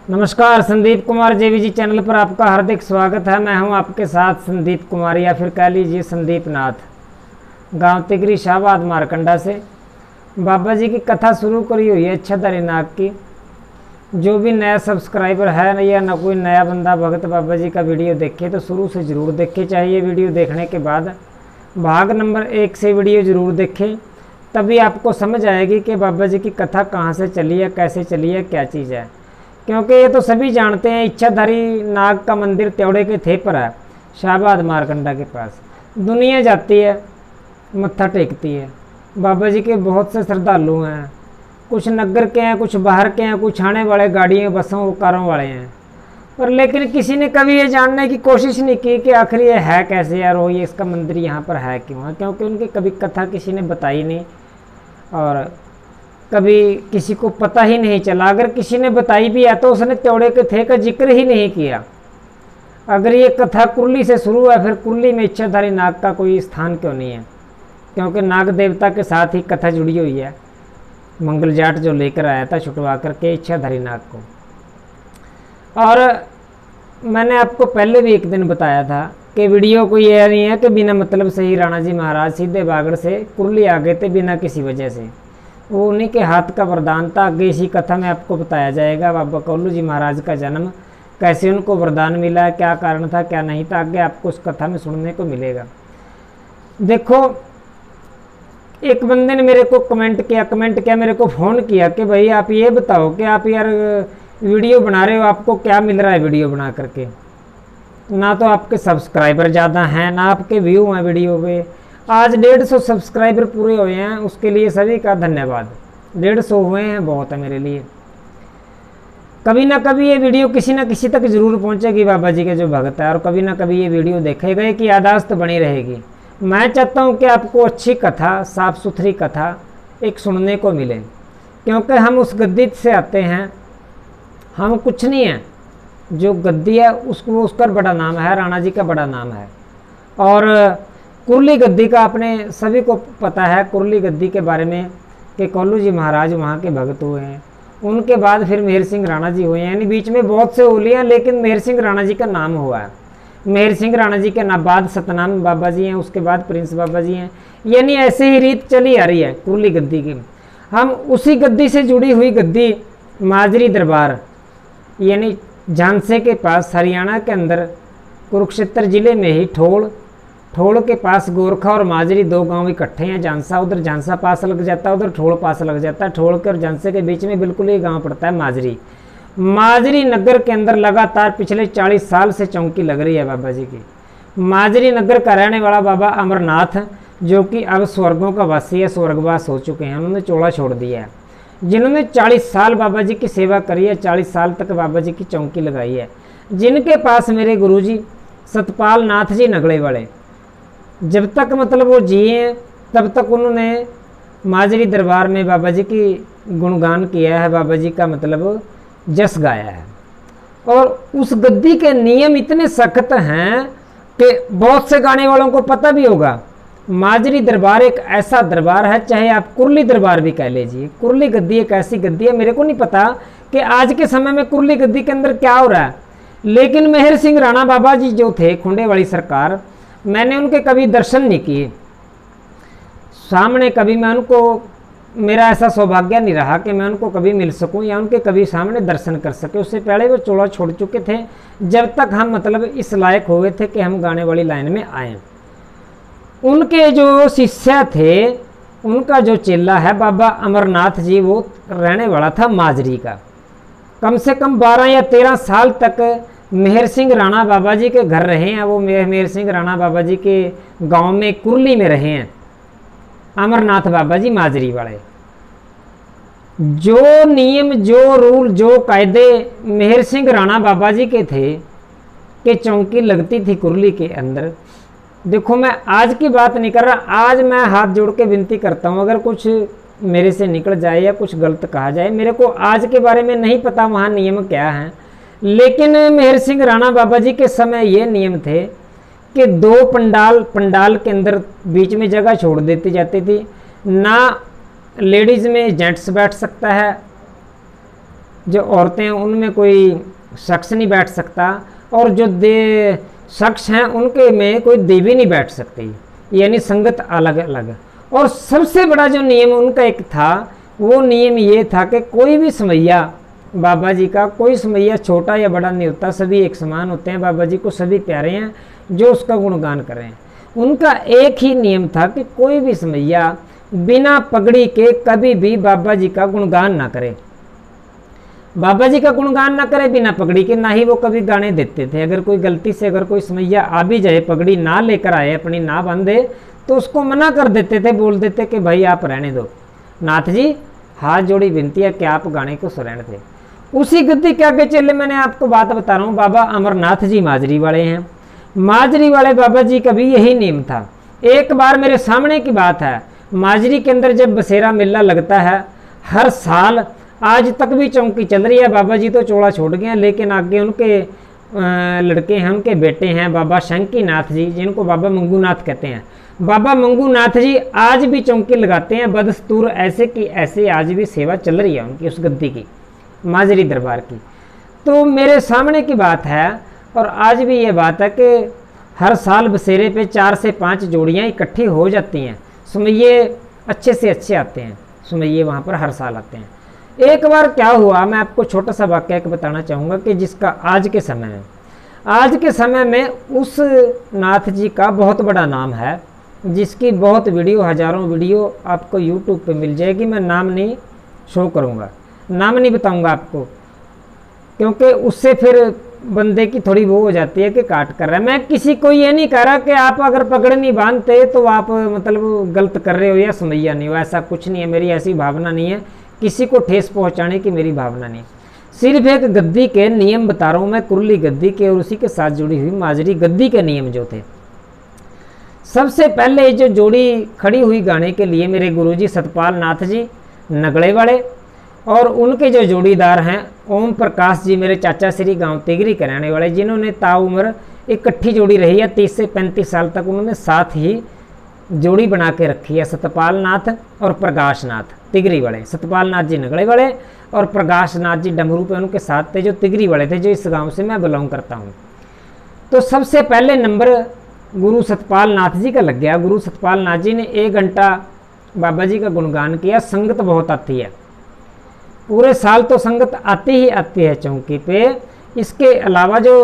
नमस्कार, संदीप कुमार जेवीजी चैनल पर आपका हार्दिक स्वागत है। मैं हूं आपके साथ संदीप कुमार या फिर कह लीजिए संदीप नाथ, गांव तिगरी शाहबाद मारकंडा से। बाबा जी की कथा शुरू करी हुई है इच्छाधारी नाग की। जो भी नया सब्सक्राइबर है या ना कोई नया बंदा भगत बाबा जी का वीडियो देखे तो शुरू से ज़रूर देखे। चाहिए वीडियो देखने के बाद भाग नंबर 1 से वीडियो ज़रूर देखें, तभी आपको समझ आएगी कि बाबा जी की कथा कहाँ से चली है, कैसे चली है, क्या चीज़ है। क्योंकि ये तो सभी जानते हैं, इच्छाधारी नाग का मंदिर त्योड़े के थे पर है, शाहबाद मारकंडा के पास। दुनिया जाती है, मत्था टेकती है। बाबा जी के बहुत से श्रद्धालु हैं, कुछ नगर के हैं, कुछ बाहर के हैं, कुछ आने वाले गाड़ियों बसों कारों वाले हैं। पर लेकिन किसी ने कभी ये जानने की कोशिश नहीं की कि आखिर ये है कैसे यार, वो ये इसका मंदिर यहाँ पर है क्यों है। क्योंकि उनकी कभी कथा किसी ने बताई नहीं और कभी किसी को पता ही नहीं चला। अगर किसी ने बताई भी है तो उसने त्योड़े के थे का जिक्र ही नहीं किया। अगर ये कथा कुरली से शुरू है, फिर कुरली में इच्छाधारी नाग का कोई स्थान क्यों नहीं है? क्योंकि नाग देवता के साथ ही कथा जुड़ी हुई है। मंगल जाट जो लेकर आया था छुटवा करके इच्छाधारी नाग को। और मैंने आपको पहले भी एक दिन बताया था कि वीडियो को ये नहीं है कि बिना मतलब से ही राणा जी महाराज सीधे बागड़ से कुरली आ गए थे बिना किसी वजह से। वो उन्हीं के हाथ का वरदान था। आगे इसी कथा में आपको बताया जाएगा बाबा कौलू जी महाराज का जन्म, कैसे उनको वरदान मिला, क्या कारण था, क्या नहीं था। आगे आपको उस कथा में सुनने को मिलेगा। देखो, एक बंदे ने मेरे को कमेंट किया, मेरे को फ़ोन किया कि भाई आप ये बताओ कि आप यार वीडियो बना रहे हो, आपको क्या मिल रहा है वीडियो बना करके? ना तो आपके सब्सक्राइबर ज़्यादा हैं, ना आपके व्यू हैं वीडियो पे। आज 150 सब्सक्राइबर पूरे हुए हैं, उसके लिए सभी का धन्यवाद। 150 हुए हैं, बहुत है मेरे लिए। कभी ना कभी ये वीडियो किसी न किसी तक जरूर पहुंचेगी बाबा जी के जो भगत है, और कभी ना कभी ये वीडियो देखेगा कि यादाश्त बनी रहेगी। मैं चाहता हूं कि आपको अच्छी कथा, साफ सुथरी कथा एक सुनने को मिले, क्योंकि हम उस गद्दी से आते हैं। हम कुछ नहीं है, जो गद्दी है उसको उसका बड़ा नाम है, राणा जी का बड़ा नाम है। और कुरली गद्दी का अपने सभी को पता है, कुरली गद्दी के बारे में कि कौलू जी महाराज वहाँ के भगत हुए हैं। उनके बाद फिर मेहर सिंह राणा जी हुए हैं, यानी बीच में बहुत से ओलियाँ, लेकिन मेहर सिंह राणा जी का नाम हुआ है। मेहर सिंह राणा जी के बाद सतनाम बाबा जी हैं, उसके बाद प्रिंस बाबा जी हैं। यानी ऐसे ही रीत चली आ रही है कुरली गद्दी की। हम उसी गद्दी से जुड़ी हुई गद्दी माजरी दरबार, यानी झांसे के पास हरियाणा के अंदर कुरुक्षेत्र जिले में ही ठोड़ के पास गोरखा और माजरी 2 गांव इकट्ठे हैं। झांसा, उधर झांसा पास लग जाता है, उधर ठोड़ पास लग जाता है। ठोड़ के और झांसे के बीच में बिल्कुल ही गांव पड़ता है माजरी। माजरी नगर के अंदर लगातार पिछले 40 साल से चौकी लग रही है बाबा जी की। माजरी नगर का रहने वाला बाबा अमरनाथ, जो कि अब स्वर्गों का वासी है, स्वर्गवास हो चुके हैं, उन्होंने चोला छोड़ दिया है। जिन्होंने 40 साल बाबा जी की सेवा करी है, 40 साल तक बाबा जी की चौकी लगाई है, जिनके पास मेरे गुरुजी सतपाल नाथ जी नगड़े वाले, जब तक मतलब वो जिए तब तक उन्होंने माजरी दरबार में बाबा जी की गुणगान किया है, बाबा जी का मतलब जस गाया है। और उस गद्दी के नियम इतने सख्त हैं कि बहुत से गाने वालों को पता भी होगा। माजरी दरबार एक ऐसा दरबार है, चाहे आप कुरली दरबार भी कह लीजिए। कुरली गद्दी एक ऐसी गद्दी है, मेरे को नहीं पता कि आज के समय में कुरली गद्दी के अंदर क्या हो रहा है, लेकिन मेहर सिंह राणा बाबा जी जो थे, खुंडे वाली सरकार, मैंने उनके कभी दर्शन नहीं किए सामने। कभी मैं उनको, मेरा ऐसा सौभाग्य नहीं रहा कि मैं उनको कभी मिल सकूं या उनके कभी सामने दर्शन कर सके। उससे पहले वो चोला छोड़ चुके थे, जब तक हम मतलब इस लायक हुए थे कि हम गाने वाली लाइन में आए। उनके जो शिष्य थे, उनका जो चेला है बाबा अमरनाथ जी, वो रहने वाला था माजरी का। कम से कम 12 या 13 साल तक मेहर सिंह राणा बाबा जी के घर रहे हैं। वो मेहर सिंह राणा बाबा जी के गांव में कुरली में रहे हैं अमरनाथ बाबा जी माजरी वाले। जो नियम, जो रूल, जो कायदे मेहर सिंह राणा बाबा जी के थे कि चौकी लगती थी कुरली के अंदर। देखो, मैं आज की बात नहीं कर रहा, आज मैं हाथ जोड़ के विनती करता हूँ, अगर कुछ मेरे से निकल जाए या कुछ गलत कहा जाए, मेरे को आज के बारे में नहीं पता वहाँ नियम क्या हैं, लेकिन मेहर सिंह राणा बाबा जी के समय ये नियम थे कि 2 पंडाल के अंदर बीच में जगह छोड़ देती जाती थी। ना लेडीज़ में जेंट्स बैठ सकता है, जो औरतें हैं उनमें कोई शख्स नहीं बैठ सकता, और जो शख्स हैं उनके में कोई देवी नहीं बैठ सकती, यानी संगत अलग अलग। और सबसे बड़ा जो नियम उनका एक था, वो नियम ये था कि कोई भी समैया बाबा जी का, कोई समैया छोटा या बड़ा नहीं होता, सभी एक समान होते हैं, बाबा जी को सभी प्यारे हैं जो उसका गुणगान करें। उनका एक ही नियम था कि कोई भी समैया बिना पगड़ी के कभी भी बाबा जी का गुणगान ना करे, बाबा जी का गुणगान ना करे बिना पगड़ी के। ना ही वो कभी गाने देते थे। अगर कोई गलती से अगर कोई समैया आ भी जाए, पगड़ी ना लेकर आए, अपनी ना बांधे, तो उसको मना कर देते थे, बोल देते कि भाई आप रहने दो, नाथ जी हाथ जोड़ी विनती है कि आप गाने को शरण थे। उसी गद्दी के आगे चले, मैंने आपको बात बता रहा हूँ, बाबा अमरनाथ जी माजरी वाले हैं। माजरी वाले बाबा जी का भी यही नियम था। एक बार मेरे सामने की बात है, माजरी के अंदर जब बसेरा मेला लगता है हर साल, आज तक भी चौकी चल रही है। बाबा जी तो चोला छोड़ गए हैं, लेकिन आगे उनके लड़के हैं, उनके बेटे हैं बाबा शंकी नाथ जी, जिनको बाबा मंगूनाथ कहते हैं। बाबा मंगूनाथ जी आज भी चौकी लगाते हैं बदस्तूर, ऐसे की ऐसे आज भी सेवा चल रही है उनकी, उस गद्दी की, माजरी दरबार की। तो मेरे सामने की बात है, और आज भी ये बात है कि हर साल बसेरे पे 4 से 5 जोड़ियाँ इकट्ठी हो जाती हैं। सुमैये अच्छे से अच्छे आते हैं, सुमैये वहाँ पर हर साल आते हैं। एक बार क्या हुआ, मैं आपको छोटा सा वाक़या बताना चाहूँगा कि जिसका आज के समय में उस नाथ जी का बहुत बड़ा नाम है, जिसकी बहुत वीडियो, हज़ारों वीडियो आपको यूट्यूब पे मिल जाएगी। मैं नाम नहीं शो करूँगा, नाम नहीं बताऊँगा आपको, क्योंकि उससे फिर बंदे की थोड़ी वो हो जाती है कि काट कर रहा है। मैं किसी को ये नहीं कह रहा कि आप अगर पगड़ नहीं बांधते तो आप मतलब गलत कर रहे हो या समैया नहीं हो, ऐसा कुछ नहीं है, मेरी ऐसी भावना नहीं है, किसी को ठेस पहुंचाने की मेरी भावना नहीं। सिर्फ एक गद्दी के नियम बता रहा हूँ मैं, कुरली गद्दी के और उसी के साथ जुड़ी हुई माजरी गद्दी के नियम जो थे। सबसे पहले जो जोड़ी खड़ी हुई गाने के लिए मेरे गुरुजी सतपाल नाथ जी नगड़े वाले, और उनके जो जोड़ीदार हैं ओम प्रकाश जी, मेरे चाचा श्री गांव तिगरी के रहने वाले, जिन्होंने ताउम्र इकट्ठी जोड़ी रही है 30 से 35 साल तक, उन्होंने साथ ही जोड़ी बना के रखी है, सतपाल नाथ और प्रकाश नाथ तिगरी वाले। सतपाल नाथ जी नगड़े वाले और प्रकाश नाथ जी डमरू पे उनके साथ थे, जो तिगरी वाले थे, जो इस गांव से मैं बिलोंग करता हूं। तो सबसे पहले नंबर गुरु सतपाल नाथ जी का लग गया। गुरु सतपाल नाथ जी ने 1 घंटा बाबा जी का गुणगान किया। संगत बहुत आती है, पूरे साल तो संगत आती ही आती है चौकी पे। इसके अलावा जो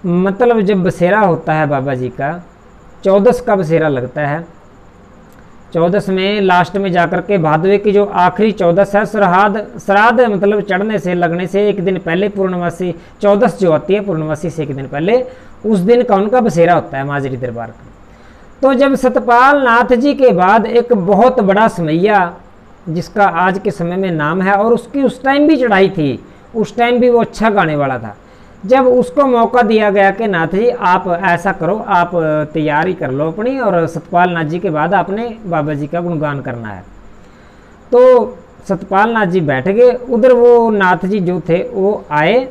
मतलब जब बसेरा होता है बाबा जी का, 14 का बसेरा लगता है, 14 में लास्ट में जाकर के भादवे की जो आखिरी 14 है, श्राद्ध मतलब चढ़ने से लगने से एक दिन पहले, पूर्णमासी 14 जो आती है पूर्णमासी से एक दिन पहले, उस दिन का उनका बसेरा होता है माजरी दरबार का। तो जब सतपाल नाथ जी के बाद एक बहुत बड़ा समैया, जिसका आज के समय में नाम है, और उसकी उस टाइम भी चढ़ाई थी, उस टाइम भी वो अच्छा गाने वाला था, जब उसको मौका दिया गया कि नाथ जी आप ऐसा करो, आप तैयारी कर लो अपनी, और सतपाल नाथ जी के बाद आपने बाबा जी का गुणगान करना है। तो सतपाल नाथ जी बैठ गए उधर। वो नाथ जी जो थे वो आए,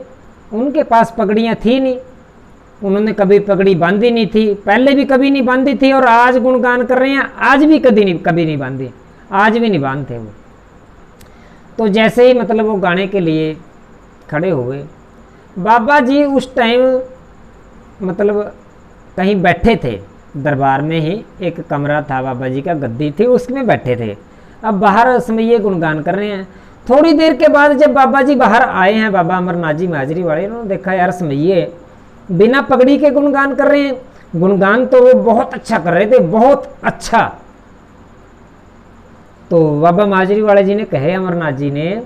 उनके पास पगड़ियाँ थी नहीं, उन्होंने कभी पगड़ी बांधी नहीं थी, पहले भी कभी नहीं बांधी थी, और आज गुणगान कर रहे हैं, आज भी कभी नहीं बांधी, आज भी नहीं बांधते वो। तो जैसे ही मतलब वो गाने के लिए खड़े हुए, बाबा जी उस टाइम मतलब कहीं बैठे थे, दरबार में ही एक कमरा था बाबा जी का, गद्दी थी, उसमें बैठे थे। अब बाहर समैये गुणगान कर रहे हैं। थोड़ी देर के बाद जब बाबा जी बाहर आए हैं, बाबा अमरनाथ जी माजरी वाले, उन्होंने देखा यार समैये बिना पगड़ी के गुणगान कर रहे हैं। गुणगान तो वो बहुत अच्छा कर रहे थे, बहुत अच्छा। तो बाबा माजरी वाले जी ने कहे, अमरनाथ जी ने,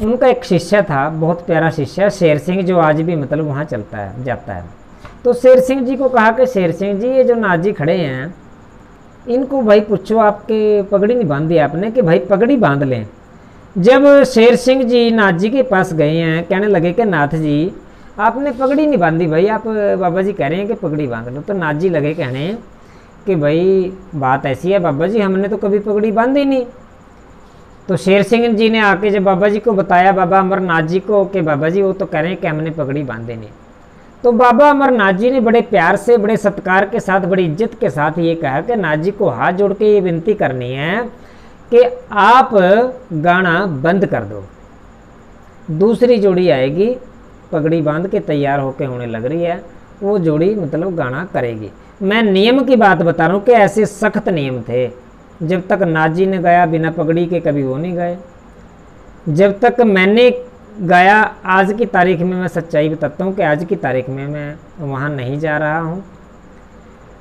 उनका एक शिष्य था, बहुत प्यारा शिष्य शेर सिंह, जो आज भी मतलब वहाँ चलता है जाता है। तो शेर सिंह जी को कहा कि शेर सिंह जी, ये जो नाथ जी खड़े हैं, इनको भाई पूछो आपके पगड़ी नहीं बांधी आपने, कि भाई पगड़ी बांध लें। जब शेर सिंह जी नाथ जी के पास गए हैं, कहने लगे कि नाथ जी आपने पगड़ी नहीं बांधी, भाई आप बाबा जी कह रहे हैं कि पगड़ी बांध लो। तो नाथ जी लगे कहने कि भाई बात ऐसी है बाबा जी, हमने तो कभी पगड़ी बांधी नहीं। तो शेर सिंह जी ने आके जब बाबा जी को बताया, बाबा अमरनाथ जी को, कि बाबा जी वो तो कह रहे हैं कि हमने पगड़ी बांधी नहीं। तो बाबा अमरनाथ जी ने बड़े प्यार से, बड़े सत्कार के साथ, बड़ी इज्जत के साथ ये कहा कि नाथ जी को हाथ जोड़ के ये विनती करनी है कि आप गाना बंद कर दो। दूसरी जोड़ी आएगी पगड़ी बांध के तैयार होके होने लग रही है, वो जोड़ी मतलब गाना करेगी। मैं नियम की बात बता रहा हूँ कि ऐसे सख्त नियम थे। जब तक नाजी ने गाया बिना पगड़ी के कभी वो नहीं गए। जब तक मैंने गाया, आज की तारीख में मैं सच्चाई बताता हूँ कि आज की तारीख में मैं वहाँ नहीं जा रहा हूँ,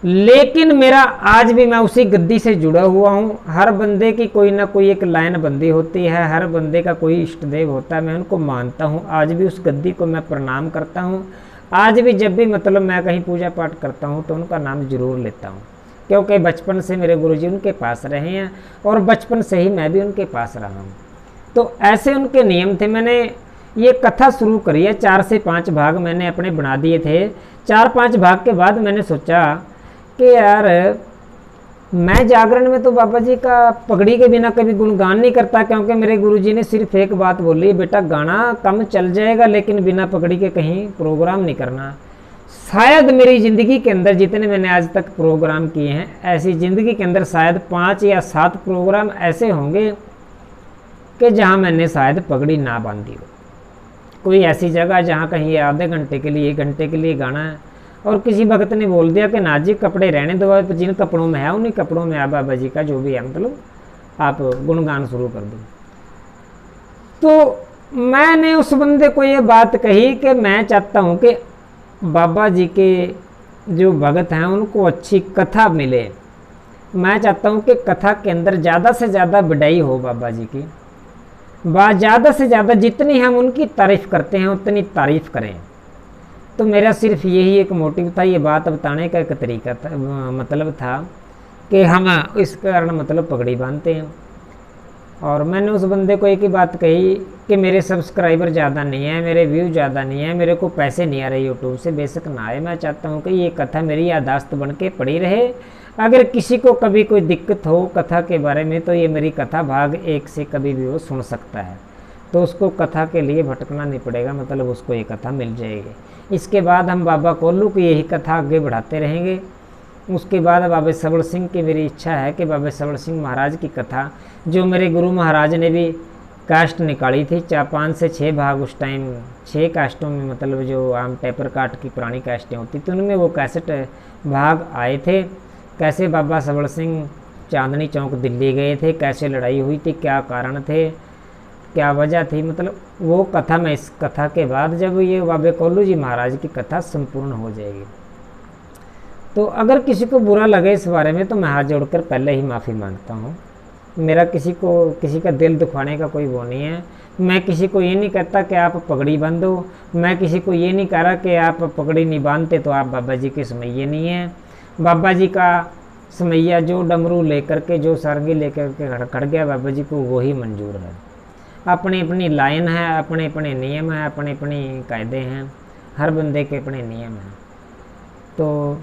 लेकिन मेरा आज भी मैं उसी गद्दी से जुड़ा हुआ हूँ। हर बंदे की कोई ना कोई एक लाइन बंदी होती है, हर बंदे का कोई इष्ट देव होता है, मैं उनको मानता हूँ। आज भी उस गद्दी को मैं प्रणाम करता हूँ। आज भी जब भी मतलब मैं कहीं पूजा पाठ करता हूँ तो उनका नाम जरूर लेता हूँ, क्योंकि बचपन से मेरे गुरुजी उनके पास रहे हैं और बचपन से ही मैं भी उनके पास रहा हूँ। तो ऐसे उनके नियम थे। मैंने ये कथा शुरू करी है, 4 से 5 भाग मैंने अपने बना दिए थे। 4-5 भाग के बाद मैंने सोचा कि यार मैं जागरण में तो बाबा जी का पगड़ी के बिना कभी गुणगान नहीं करता, क्योंकि मेरे गुरुजी ने सिर्फ एक बात बोली, बेटा गाना कम चल जाएगा लेकिन बिना पगड़ी के कहीं प्रोग्राम नहीं करना। शायद मेरी ज़िंदगी के अंदर जितने मैंने आज तक प्रोग्राम किए हैं, ऐसी ज़िंदगी के अंदर शायद 5 या 7 प्रोग्राम ऐसे होंगे कि जहां मैंने शायद पगड़ी ना बांधी हो। कोई ऐसी जगह जहां कहीं आधे घंटे के लिए 1 घंटे के लिए गाना है और किसी भक्त ने बोल दिया कि नाजी कपड़े रहने दो, जिन कपड़ों में है उन्हीं कपड़ों में आप बाबा जी का जो भी है मतलब आप गुणगान शुरू कर दो। तो मैंने उस बंदे को ये बात कही कि मैं चाहता हूँ कि बाबा जी के जो भगत हैं उनको अच्छी कथा मिले। मैं चाहता हूँ कि कथा के अंदर ज़्यादा से ज़्यादा बढ़ाई हो बाबा जी की, ज़्यादा से ज़्यादा जितनी हम उनकी तारीफ़ करते हैं उतनी तारीफ़ करें। तो मेरा सिर्फ यही एक मोटिव था, ये बात बताने का एक तरीका था, मतलब था कि हम इस कारण मतलब पगड़ी बांधते हैं। और मैंने उस बंदे को एक ही बात कही कि मेरे सब्सक्राइबर ज़्यादा नहीं है, मेरे व्यू ज़्यादा नहीं है, मेरे को पैसे नहीं आ रहे यूट्यूब से, बेशक ना आए, मैं चाहता हूँ कि ये कथा मेरी यादाश्त बन के पड़ी रहे। अगर किसी को कभी कोई दिक्कत हो कथा के बारे में तो ये मेरी कथा भाग 1 से कभी भी वो सुन सकता है, तो उसको कथा के लिए भटकना नहीं पड़ेगा, मतलब उसको ये कथा मिल जाएगी। इसके बाद हम बाबा कोल्लू की यही कथा आगे बढ़ाते रहेंगे। उसके बाद बाबा सबड़ सिंह की मेरी इच्छा है कि बाबा सबड़ सिंह महाराज की कथा, जो मेरे गुरु महाराज ने भी कास्ट निकाली थी, 5 से 6 भाग, उस टाइम 6 कास्टों में, मतलब जो आम टेपर काट की पुरानी कास्टें होती थी उनमें वो 61 भाग आए थे। कैसे बाबा सबड़ सिंह चांदनी चौक दिल्ली गए थे, कैसे लड़ाई हुई थी, क्या कारण थे, क्या वजह थी, मतलब वो कथा मैं इस कथा के बाद जब ये बाबा कोल्लू जी महाराज की कथा संपूर्ण हो जाएगी। तो अगर किसी को बुरा लगे इस बारे में तो मैं हाथ जोड़कर पहले ही माफ़ी मांगता हूँ। मेरा किसी का दिल दुखाने का कोई वो नहीं है। मैं किसी को ये नहीं कहता कि आप पगड़ी बांधो, मैं किसी को ये नहीं कह रहा कि आप पगड़ी नहीं बांधते तो आप बाबा जी के समैये नहीं हैं। बाबा जी का समैया जो डमरू लेकर के, जो सारंगी लेकर के खड़ गया बाबा जी को, वही मंजूर है। अपनी अपनी लाइन है, अपने अपने नियम है, अपने अपने कायदे हैं, हर बंदे के अपने नियम हैं। तो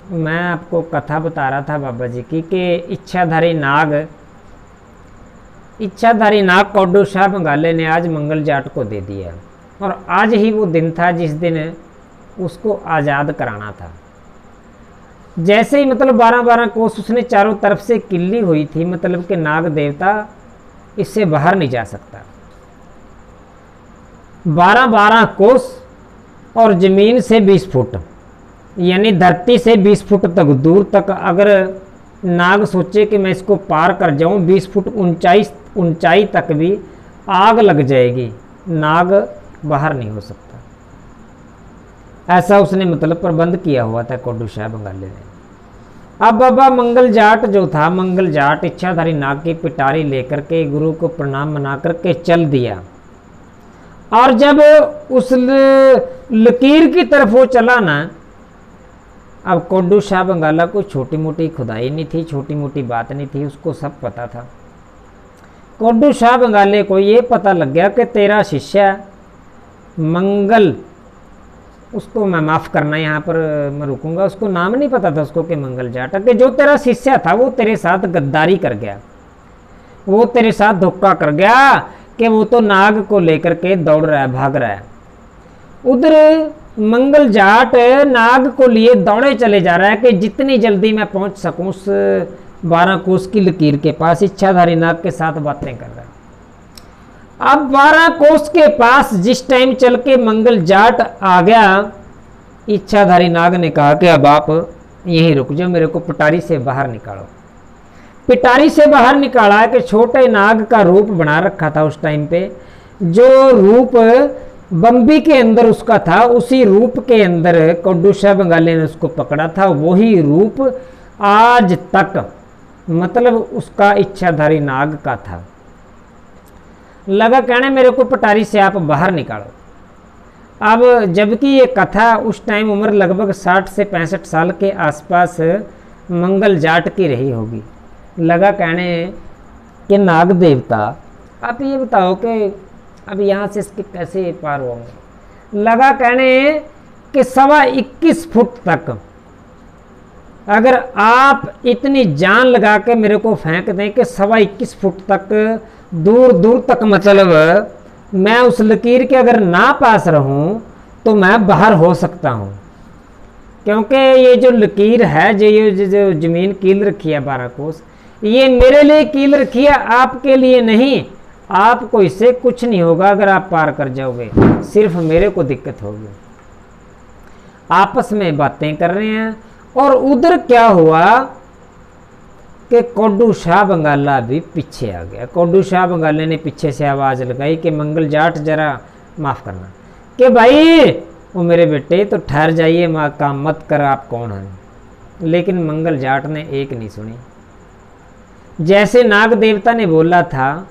मैं आपको कथा बता रहा था बाबा जी की कि इच्छाधारी नाग कोडू शाह बंगाले ने आज मंगल जाट को दे दिया, और आज ही वो दिन था जिस दिन उसको आज़ाद कराना था। जैसे ही मतलब 12-12 कोस उसने चारों तरफ से किल्ली हुई थी, मतलब कि नाग देवता इससे बाहर नहीं जा सकता। 12-12 कोस और ज़मीन से 20 फुट, यानी धरती से 20 फुट तक दूर तक अगर नाग सोचे कि मैं इसको पार कर जाऊं, 20 फुट ऊंचाई तक भी आग लग जाएगी, नाग बाहर नहीं हो सकता। ऐसा उसने मतलब प्रबंध किया हुआ था कोडू शाह बंगाली ने। अब बाबा मंगल जाट जो था, मंगल जाट इच्छाधारी नाग की पिटारी लेकर के गुरु को प्रणाम मना करके चल दिया, और जब उस लकीर की तरफ वो चला ना, अब कोडू शाह बंगाला को छोटी मोटी खुदाई नहीं थी, छोटी मोटी बात नहीं थी, उसको सब पता था। कोडू शाह बंगाले को ये पता लग गया कि तेरा शिष्य मंगल, उसको मैं माफ़ करना यहाँ पर मैं रुकूंगा, उसको नाम नहीं पता था उसको कि मंगल जाट, कि जो तेरा शिष्य था वो तेरे साथ गद्दारी कर गया, वो तेरे साथ धोखा कर गया कि वो तो नाग को लेकर के दौड़ रहा है, भाग रहा है। उधर मंगल जाट नाग को लिए दौड़े चले जा रहा है कि जितनी जल्दी मैं पहुंच सकूं उस 12 कोस की लकीर के पास, इच्छाधारी नाग के साथ बातें कर रहा है। अब 12 कोस के पास जिस टाइम चल के मंगल जाट आ गया, इच्छाधारी नाग ने कहा कि अब आप यहीं रुक जाओ, मेरे को पिटारी से बाहर निकालो। पिटारी से बाहर निकाला कि छोटे नाग का रूप बना रखा था उस टाइम पे, जो रूप बम्बी के अंदर उसका था, उसी रूप के अंदर कोड्डू शाह बंगाली ने उसको पकड़ा था। वही रूप आज तक मतलब उसका इच्छाधारी नाग का था। लगा कहने मेरे को पिटारी से आप बाहर निकालो। अब जबकि ये कथा उस टाइम उम्र लगभग 60 से 65 साल के आसपास मंगल जाट की रही होगी। लगा कहने कि नाग देवता आप ये बताओ कि अब यहाँ से इसके कैसे पार होंगे। लगा कहने कि 21.25 फुट तक अगर आप इतनी जान लगा के मेरे को फेंक दें कि 21.25 फुट तक दूर दूर तक मतलब मैं उस लकीर के अगर ना पास रहूं तो मैं बाहर हो सकता हूं, क्योंकि ये जो लकीर है जो जमीन कील रखी है 12 कोस, ये मेरे लिए कील रखी है, आपके लिए नहीं। आपको इससे कुछ नहीं होगा अगर आप पार कर जाओगे, सिर्फ मेरे को दिक्कत होगी। आपस में बातें कर रहे हैं और उधर क्या हुआ कि कोड्डू शाह बंगाला भी पीछे आ गया। कोड्डू शाह बंगाले ने पीछे से आवाज़ लगाई कि मंगल जाट जरा माफ़ करना, कि भाई वो मेरे बेटे तो ठहर जाइए, माँ काम मत कर, आप कौन हैं। लेकिन मंगल जाट ने एक नहीं सुनी। जैसे नाग देवता ने बोला था,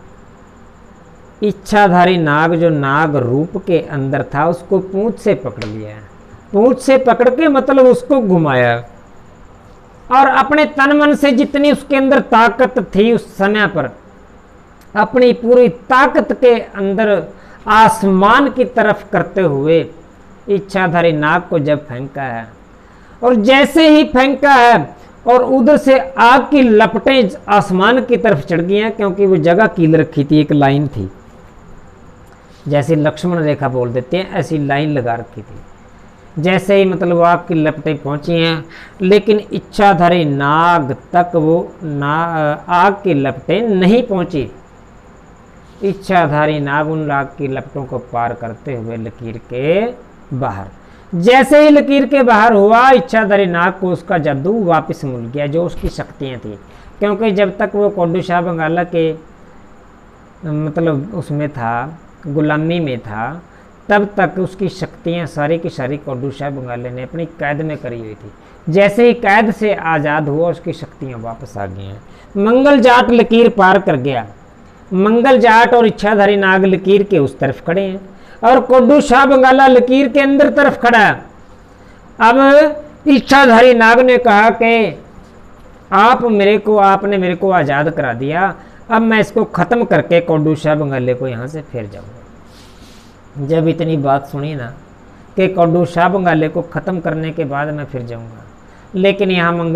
इच्छाधारी नाग जो नाग रूप के अंदर था उसको पूंछ से पकड़ लिया। पूंछ से पकड़ के मतलब उसको घुमाया और अपने तन मन से जितनी उसके अंदर ताकत थी उस समय पर अपनी पूरी ताकत के अंदर आसमान की तरफ करते हुए इच्छाधारी नाग को जब फेंका है, और जैसे ही फेंका है और उधर से आग की लपटें आसमान की तरफ चढ़ गई हैं, क्योंकि वो जगह कील रखी थी, एक लाइन थी, जैसे लक्ष्मण रेखा बोल देते हैं ऐसी लाइन लगा रखी थी। जैसे ही मतलब आग की लपटें पहुंची हैं, लेकिन इच्छाधारी नाग तक वो आग की लपटें नहीं पहुंची। इच्छाधारी नाग उन आग की लपटों को पार करते हुए लकीर के बाहर, जैसे ही लकीर के बाहर हुआ, इच्छाधारी नाग को उसका जादू वापस मिल गया, जो उसकी शक्तियां थी। क्योंकि जब तक वो कोड्डू शाह बंगाला के मतलब उसमें था, गुलामी में था, तब तक उसकी शक्तियां सारी की सारी कोड्डू शाह बंगाली ने अपनी कैद में करी हुई थी। जैसे ही कैद से आज़ाद हुआ, उसकी शक्तियां वापस आ गई हैं। मंगल जाट लकीर पार कर गया। मंगल जाट और इच्छाधारी नाग लकीर के उस तरफ खड़े हैं और कोड्डू शाह बंगाला लकीर के अंदर तरफ खड़ा है। अब इच्छाधारी नाग ने कहा कि आपने मेरे को आज़ाद करा दिया, अब मैं इसको ख़त्म करके कोड्डू शाह बंगाली को यहाँ से फिर जाऊँगा। जब इतनी बात सुनी ना कि कोड्डू शाह बंगाली को ख़त्म करने के बाद मैं फिर जाऊँगा, लेकिन यहाँ मंगल